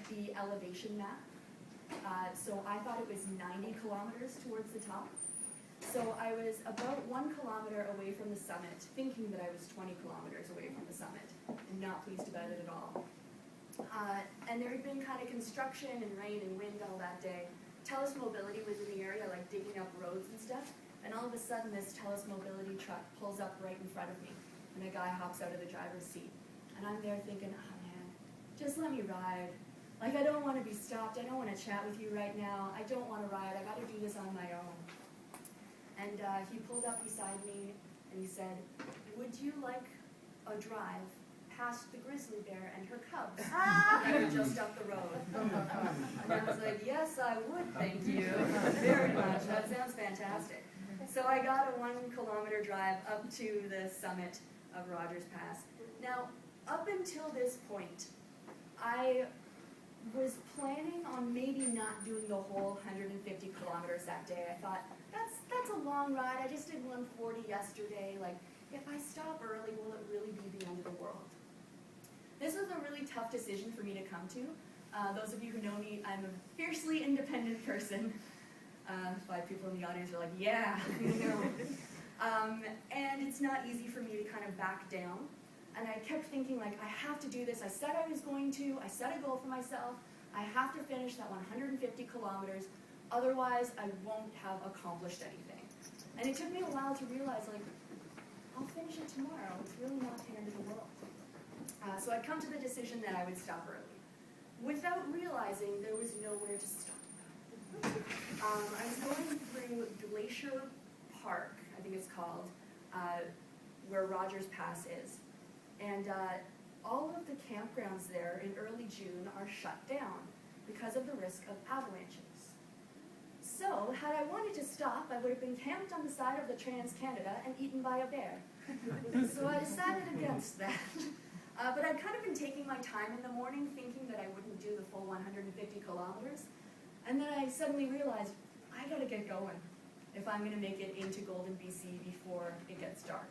the elevation map. So I thought it was 90 kilometers towards the top. So I was about 1 kilometer away from the summit, thinking that I was 20 kilometers away from the summit, and not pleased about it at all. And there had been kind of construction and rain and wind all that day. Telus Mobility was in the area, like digging up roads and stuff, and all of a sudden this Telus Mobility truck pulls up right in front of me, and a guy hops out of the driver's seat. And I'm there thinking, oh man, just let me ride. Like, I don't want to be stopped, I don't want to chat with you right now, I don't want to ride, I got to do this on my own. And he pulled up beside me, and he said, would you like a drive past the grizzly bear and her cubs that are just up the road? And I was like, yes, I would, thank you, very much, that sounds fantastic. So I got a 1 kilometer drive up to the summit of Rogers Pass. Now, up until this point, I was planning on maybe not doing the whole 150 kilometers that day. I thought, that's a long ride, I just did 140 yesterday, like, if I stop early, will it really be the end of the world? This was a really tough decision for me to come to. Those of you who know me, I'm a fiercely independent person. 5 people in the audience are like, yeah, and it's not easy for me to kind of back down. And I kept thinking, like, I have to do this. I said I was going to. I set a goal for myself. I have to finish that 150 kilometers. Otherwise, I won't have accomplished anything. And it took me a while to realize, like, I'll finish it tomorrow. It's really not the end of the world. So I'd come to the decision that I would stop early, without realizing there was nowhere to stop. I was going through Glacier Park, I think it's called, where Rogers Pass is. And all of the campgrounds there in early June are shut down because of the risk of avalanches. So, had I wanted to stop, I would have been camped on the side of the Trans-Canada and eaten by a bear. So I decided against that. But I'd kind of been taking my time in the morning, thinking that I wouldn't do the full 150 kilometers. And then I suddenly realized, I gotta get going if I'm gonna make it into Golden, BC before it gets dark.